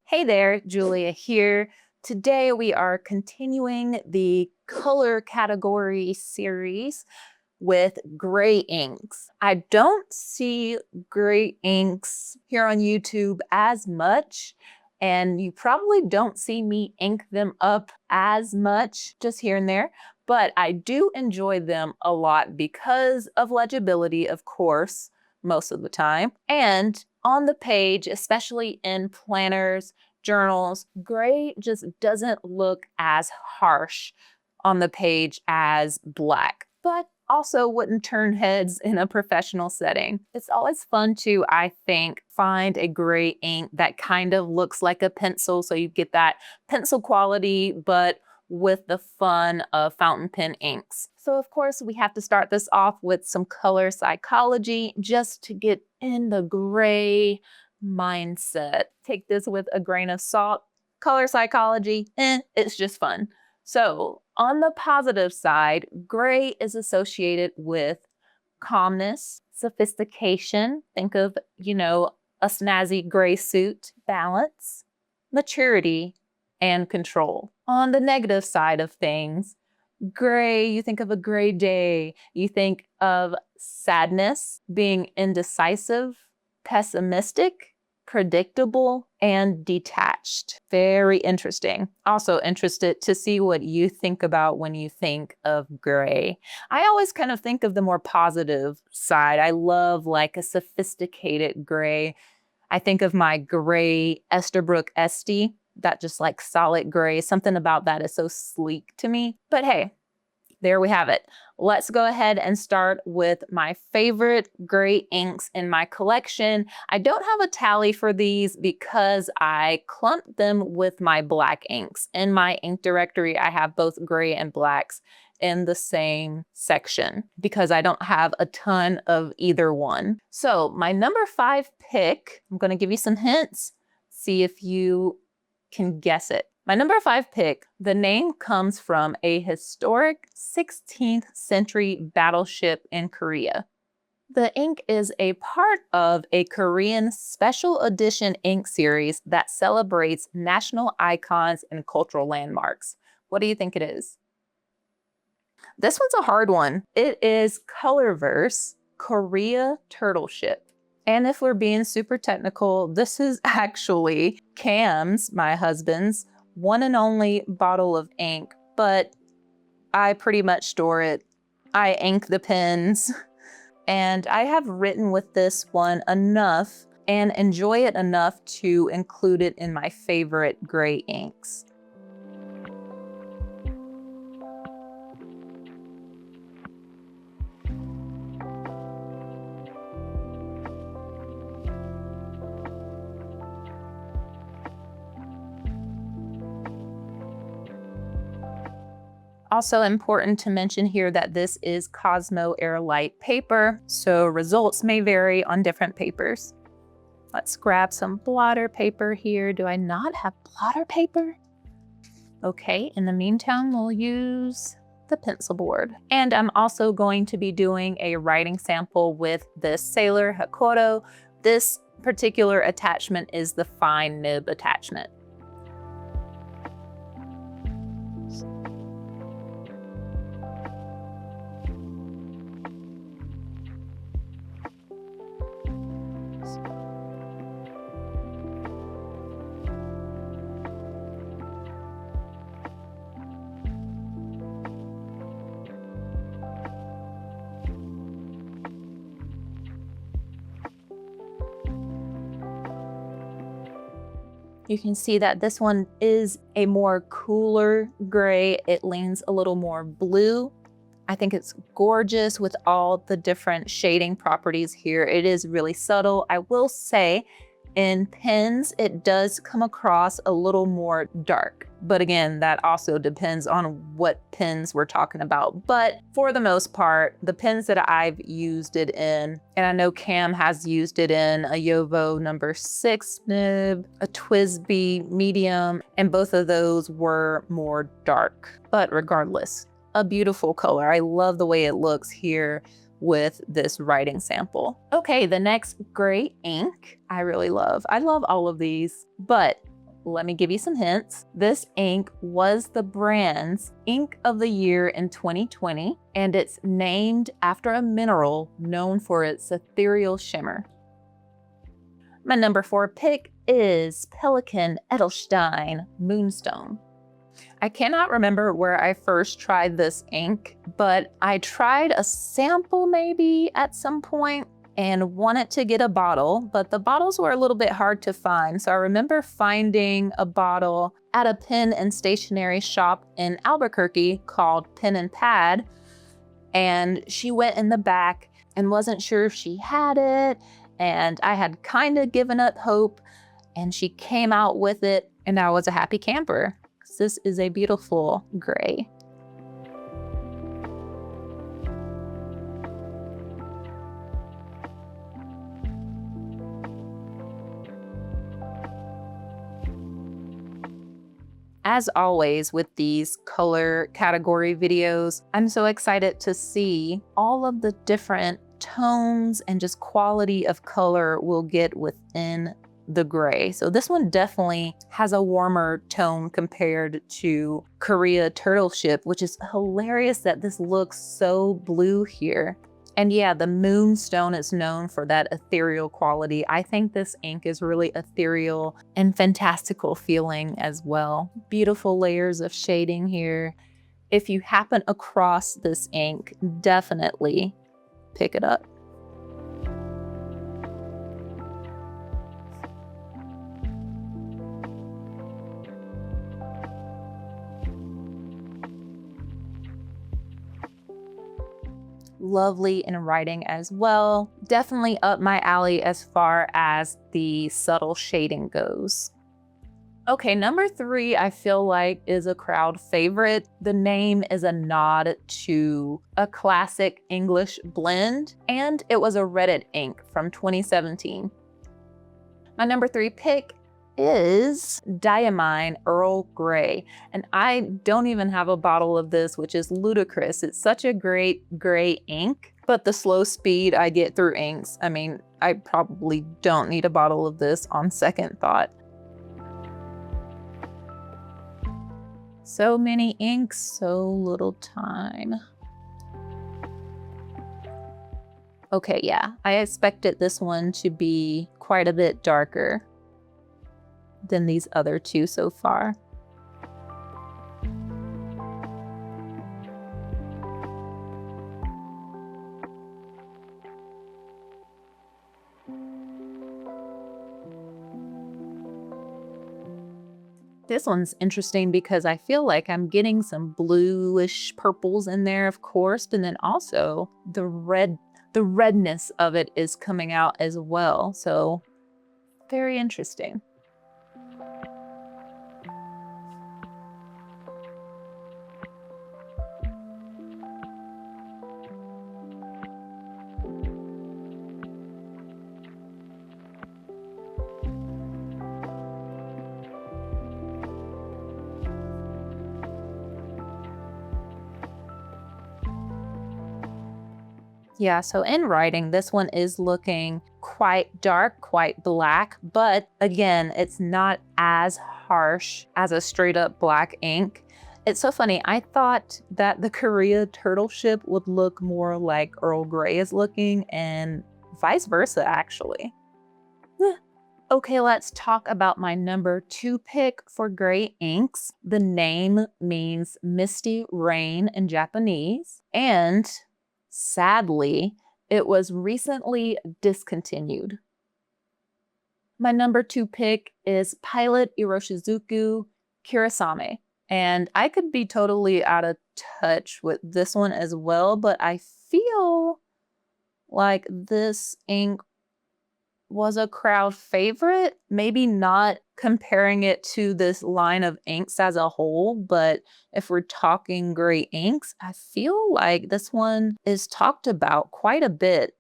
Hey there, Julia here. Today we are continuing the color category series with gray inks. I don't see gray inks here on YouTube as much, and you probably don't see me ink them up as much, just here and there, but I do enjoy them a lot because of legibility, of course, most of the time. And on the page, especially in planners, journals, gray just doesn't look as harsh on the page as black, but also wouldn't turn heads in a professional setting. It's always fun to, I think, find a gray ink that kind of looks like a pencil, so you get that pencil quality, but with the fun of fountain pen inks. So of course, we have to start this off with some color psychology just to get in the gray mindset. Take this with a grain of salt. Color psychology, it's just fun. So on the positive side, gray is associated with calmness, sophistication. Think of, a snazzy gray suit, balance, maturity, and control. On the negative side of things, gray, you think of a gray day, you think of sadness, being indecisive, pessimistic, predictable, and detached. Very interesting. Also interested to see what you think about when you think of gray. I always kind of think of the more positive side. I love like a sophisticated gray. I think of my gray Esterbrook Esty, that just like solid gray. Something about that is so sleek to me. But hey, there we have it. Let's go ahead and start with my favorite gray inks in my collection. I don't have a tally for these because I clumped them with my black inks. In my ink directory, I have both gray and blacks in the same section because I don't have a ton of either one. So my number 5 pick, I'm going to give you some hints, see if you can guess it. My number 5 pick, the name comes from a historic 16th century battleship in Korea. The ink is a part of a Korean special edition ink series that celebrates national icons and cultural landmarks. What do you think it is? This one's a hard one. It is Colorverse Korea Turtle Ship. And if we're being super technical, this is actually Cam's, my husband's, one and only bottle of ink, but I pretty much store it. I ink the pens, and I have written with this one enough and enjoy it enough to include it in my favorite gray inks. Also important to mention here that this is Cosmo Airlight paper, so results may vary on different papers. Let's grab some blotter paper here. Do I not have blotter paper? Okay, in the meantime, we'll use the pencil board. And I'm also going to be doing a writing sample with this Sailor Hakoto. This particular attachment is the fine nib attachment. You can see that this one is a more cooler gray. It leans a little more blue. I think it's gorgeous with all the different shading properties here. It is really subtle. I will say in pens, it does come across a little more dark. But again, that also depends on what pens we're talking about. But for the most part, the pens that I've used it in, and I know Cam has used it in a Yovo number 6 nib, a TWSBI medium, and both of those were more dark. But regardless, a beautiful color. I love the way it looks here with this writing sample. Okay, the next gray ink I really love. I love all of these, but let me give you some hints. This ink was the brand's Ink of the Year in 2020, and it's named after a mineral known for its ethereal shimmer. My number 4 pick is Pelikan Edelstein Moonstone. I cannot remember where I first tried this ink, but I tried a sample maybe at some point and wanted to get a bottle, but the bottles were a little bit hard to find. So I remember finding a bottle at a pen and stationery shop in Albuquerque called Pen and Pad, and she went in the back and wasn't sure if she had it, and I had kind of given up hope, and she came out with it, and I was a happy camper. This is a beautiful gray. As always with these color category videos, I'm so excited to see all of the different tones and just quality of color we'll get within the gray. So this one definitely has a warmer tone compared to Korea Turtle Ship, which is hilarious that this looks so blue here. And yeah, the Moonstone is known for that ethereal quality. I think this ink is really ethereal and fantastical feeling as well. Beautiful layers of shading here. If you happen across this ink, definitely pick it up. Lovely in writing as well. Definitely up my alley as far as the subtle shading goes. Okay, number 3, I feel like is a crowd favorite. The name is a nod to a classic English blend, and it was a Reddit ink from 2017. My number 3 pick is Diamine Earl Grey. And I don't even have a bottle of this, which is ludicrous. It's such a great gray ink, but the slow speed I get through inks, I mean, I probably don't need a bottle of this on second thought. So many inks, so little time. Okay, yeah, I expected this one to be quite a bit darker than these other two so far. This one's interesting because I feel like I'm getting some bluish purples in there, of course, but then also the redness of it is coming out as well. So very interesting. Yeah, so in writing, this one is looking quite dark, quite black, but again, it's not as harsh as a straight up black ink. It's so funny, I thought that the Korea Turtle Ship would look more like Earl Grey is looking, and vice versa, actually. Okay, let's talk about my number 2 pick for gray inks. The name means misty rain in Japanese, and sadly, it was recently discontinued. My number 2 pick is Pilot Iroshizuku Kurasame. And I could be totally out of touch with this one as well, but I feel like this ink was a crowd favorite. Maybe not comparing it to this line of inks as a whole, but if we're talking gray inks, I feel like this one is talked about quite a bit.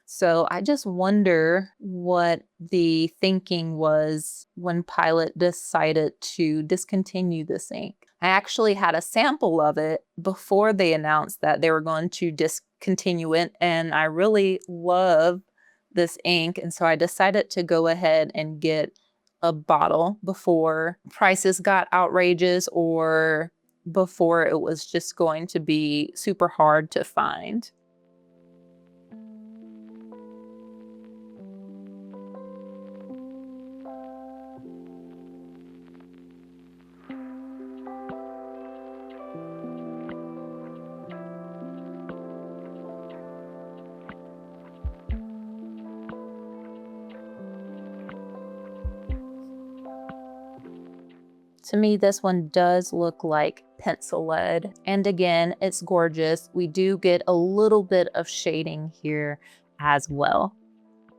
So I just wonder what the thinking was when Pilot decided to discontinue this ink. I actually had a sample of it before they announced that they were going to discontinue it, and I really love this ink, and so I decided to go ahead and get a bottle before prices got outrageous or before it was just going to be super hard to find. To me, this one does look like pencil lead. And again, it's gorgeous. We do get a little bit of shading here as well.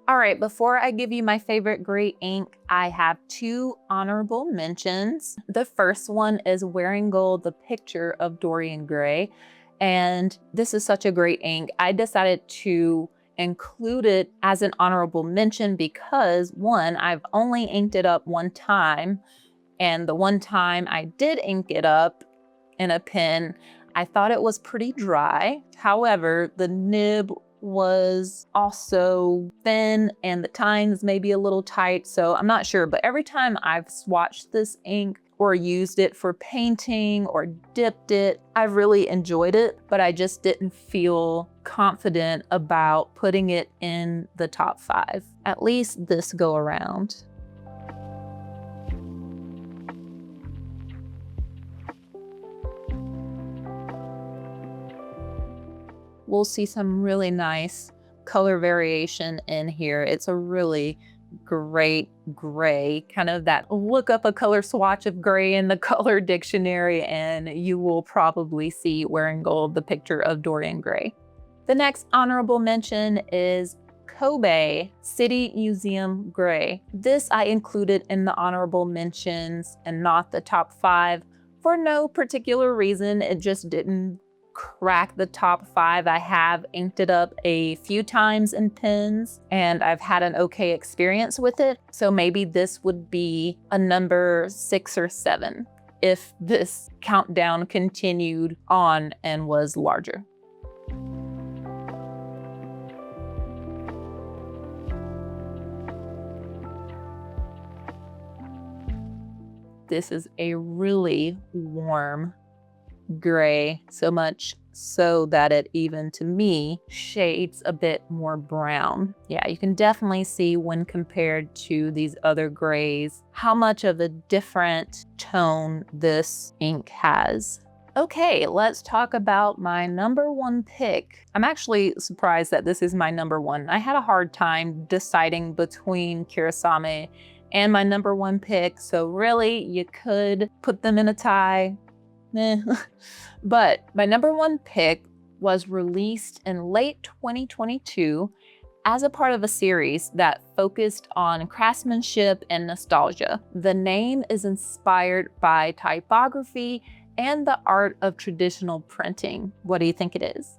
All right, before I give you my favorite gray ink, I have two honorable mentions. The first one is Wearing Gold, the picture of Dorian Gray. And this is such a great ink. I decided to include it as an honorable mention because one, I've only inked it up one time. And the one time I did ink it up in a pen, I thought it was pretty dry. However, the nib was also thin and the tines may be a little tight, so I'm not sure. But every time I've swatched this ink or used it for painting or dipped it, I've really enjoyed it, but I just didn't feel confident about putting it in the top 5, at least this go around. We'll see some really nice color variation in here. It's a really great gray, kind of that look up a color swatch of gray in the color dictionary and you will probably see Wearing Gold, the picture of Dorian Gray. The next honorable mention is Kobe City Museum Gray. This I included in the honorable mentions and not the top 5 for no particular reason. It just didn't crack the top 5. I have inked it up a few times in pens and I've had an okay experience with it. So maybe this would be a number 6 or 7 if this countdown continued on and was larger. This is a really warm gray, so much so that it even to me shades a bit more brown. Yeah, you can definitely see when compared to these other grays how much of a different tone this ink has. Okay, let's talk about my number 1 pick. I'm actually surprised that this is my number 1. I had a hard time deciding between Kirasame and my number 1 pick, so really you could put them in a tie. But my number 1 pick was released in late 2022 as a part of a series that focused on craftsmanship and nostalgia. The name is inspired by typography and the art of traditional printing. What do you think it is?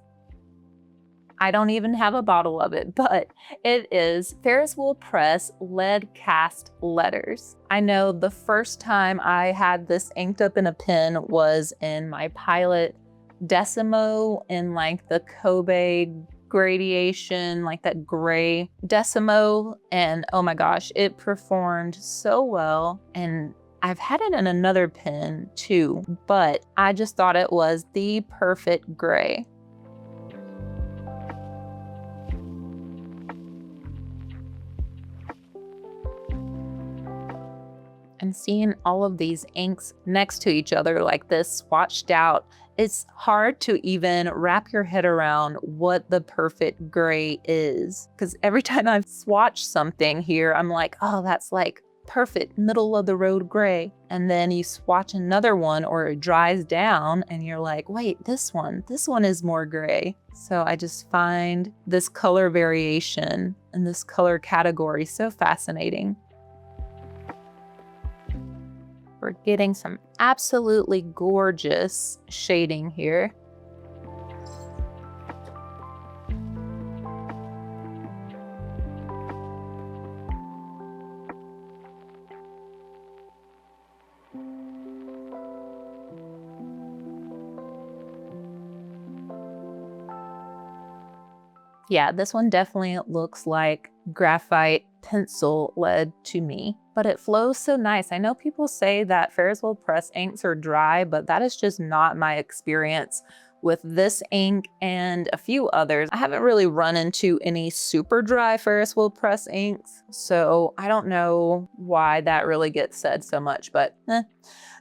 I don't even have a bottle of it, but it is Ferris Wheel Press lead cast letters. I know the first time I had this inked up in a pen was in my pilot Decimo in like the Kobe gradation, like that gray Decimo. And oh my gosh, it performed so well. And I've had it in another pen too, but I just thought it was the perfect gray. And seeing all of these inks next to each other like this, swatched out, it's hard to even wrap your head around what the perfect gray is. Because every time I've swatched something here, I'm like, oh, that's like perfect middle of the road gray. And then you swatch another one or it dries down and you're like, wait, this one is more gray. So I just find this color variation and this color category so fascinating. We're getting some absolutely gorgeous shading here. Yeah, this one definitely looks like graphite pencil lead to me, but it flows so nice. I know people say that Ferris wheel press inks are dry, but that is just not my experience with this ink and a few others. I haven't really run into any super dry Ferris wheel press inks, so I don't know why that really gets said so much, but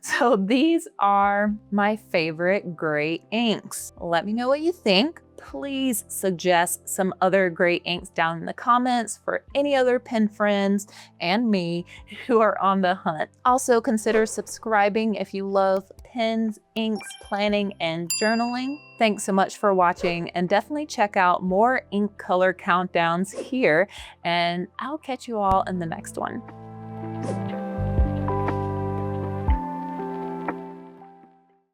So these are my favorite gray inks. Let me know what you think. Please suggest some other great inks down in the comments for any other pen friends and me who are on the hunt. Also consider subscribing if you love pens, inks, planning, and journaling. Thanks so much for watching, and definitely check out more ink color countdowns here, and I'll catch you all in the next one.